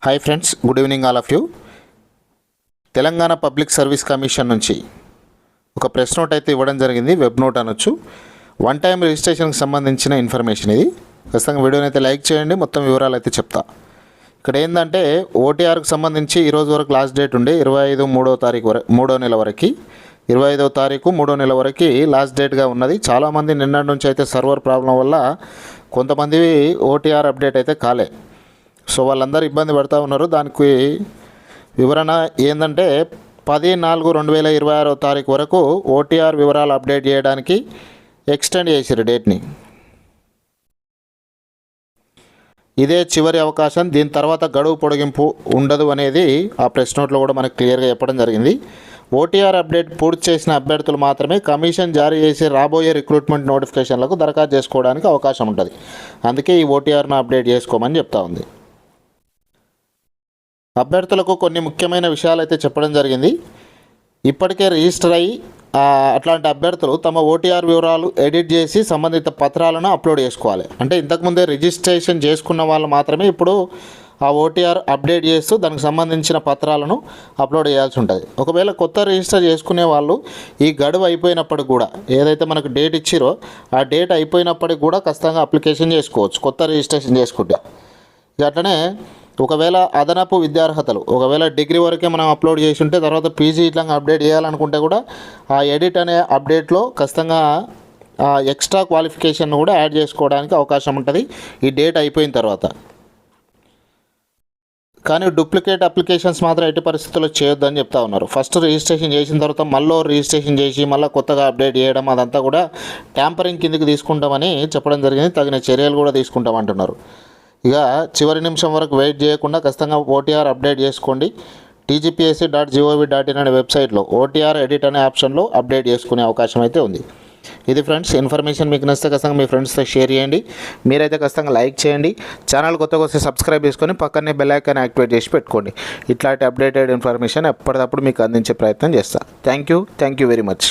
Hi friends, good evening all of you. Telangana public service commission నుంచి ఒక press note అయితే ఇవ్వడం జరిగింది. వెబ్ నోట్ అనొచ్చు. వన్ టైం రిజిస్ట్రేషన్కి సంబంధించిన ఇన్ఫర్మేషన్ ఇది. ఖచ్చితంగా వీడియోని అయితే లైక్ చేయండి. మొత్తం వివరాలు అయితే చెప్తా. ఇక్కడ ఏంటంటే ఓటీఆర్కి సంబంధించి ఈరోజు వరకు లాస్ట్ డేట్ ఉండే 25/3 నెల వరకు 25వ తారీఖు 3వ నెల వరకు లాస్ట్ డేట్గా ఉన్నది. చాలామంది నిన్నటి నుంచి అయితే సర్వర్ ప్రాబ్లం వల్ల కొంతమంది ఓటీఆర్ అప్డేట్ అయితే కాలే. సో వాళ్ళందరూ ఇబ్బంది పడుతూ ఉన్నారు. దానికి వివరణ ఏంటంటే 10/4/2026 తారీఖు వరకు ఓటీఆర్ వివరాలు అప్డేట్ చేయడానికి ఎక్స్టెండ్ చేసారు డేట్ని. ఇదే చివరి అవకాశం. దీని తర్వాత గడువు పొడిగింపు ఉండదు అనేది ఆ ప్రెస్ నోట్లో కూడా మనకు క్లియర్గా చెప్పడం జరిగింది. ఓటీఆర్ అప్డేట్ పూర్తి చేసిన అభ్యర్థులు మాత్రమే కమిషన్ జారీ చేసే రాబోయే రిక్రూట్మెంట్ నోటిఫికేషన్లకు దరఖాస్తు చేసుకోవడానికి అవకాశం ఉంటుంది. అందుకే ఈ ఓటీఆర్ను అప్డేట్ చేసుకోమని చెప్తా ఉంది. అభ్యర్థులకు కొన్ని ముఖ్యమైన విషయాలు అయితే చెప్పడం జరిగింది. ఇప్పటికే రిజిస్టర్ అయ్యి అట్లాంటి అభ్యర్థులు తమ ఓటీఆర్ వివరాలు ఎడిట్ చేసి సంబంధిత పత్రాలను అప్లోడ్ చేసుకోవాలి. అంటే ఇంతకుముందే రిజిస్ట్రేషన్ చేసుకున్న వాళ్ళు మాత్రమే ఇప్పుడు ఆ ఓటీఆర్ అప్డేట్ చేస్తూ దానికి సంబంధించిన పత్రాలను అప్లోడ్ చేయాల్సి ఉంటుంది. ఒకవేళ కొత్త రిజిస్టర్ చేసుకునే వాళ్ళు ఈ గడువు అయిపోయినప్పటికి కూడా, ఏదైతే మనకు డేట్ ఇచ్చిరో ఆ డేట్ అయిపోయినప్పటికి కూడా ఖచ్చితంగా అప్లికేషన్ చేసుకోవచ్చు కొత్త రిజిస్ట్రేషన్ చేసుకుంటే. అట్లనే ఒకవేళ అదనపు విద్యార్హతలు, ఒకవేళ డిగ్రీ వరకే మనం అప్లోడ్ చేసి ఉంటే తర్వాత పీజీ ఇట్లా అప్డేట్ చేయాలనుకుంటే కూడా ఆ ఎడిట్ అనే అప్డేట్లో ఖచ్చితంగా ఎక్స్ట్రా క్వాలిఫికేషన్ కూడా యాడ్ చేసుకోవడానికి అవకాశం ఉంటుంది ఈ డేట్ అయిపోయిన తర్వాత. కానీ డూప్లికేట్ అప్లికేషన్స్ మాత్రం ఎట్టి పరిస్థితుల్లో చేయొద్దని చెప్తా ఉన్నారు. ఫస్ట్ రిజిస్ట్రేషన్ చేసిన తర్వాత మళ్ళీ రిజిస్ట్రేషన్ చేసి మళ్ళీ కొత్తగా అప్డేట్ చేయడం అదంతా కూడా ట్యాంపరింగ్ కిందకి తీసుకుంటామని చెప్పడం జరిగింది. తగిన చర్యలు కూడా తీసుకుంటామంటున్నారు. ఇక చివరి నిమిషం వరకు వెయిట్ చేయకుండా ఖచ్చితంగా ఓటీఆర్ అప్డేట్ చేసుకోండి. tgpsc.gov.in అనే వెబ్సైట్లో ఓటీఆర్ ఎడిట్ అనే ఆప్షన్లో అప్డేట్ చేసుకునే అవకాశం అయితే ఉంది. ఇది ఫ్రెండ్స్ ఇన్ఫర్మేషన్. మీకు నచ్చితే ఖచ్చితంగా మీ ఫ్రెండ్స్తో షేర్ చేయండి. మీరైతే ఖచ్చితంగా లైక్ చేయండి. ఛానల్ కొత్తగా వస్తే సబ్స్క్రైబ్ చేసుకొని పక్కనే బెల్ ఐకాన్ యాక్టివేట్ చేసి పెట్టుకోండి. ఇట్లాంటి అప్డేటెడ్ ఇన్ఫర్మేషన్ ఎప్పటికప్పుడు మీకు అందించే ప్రయత్నం చేస్తాను. Thank you very much.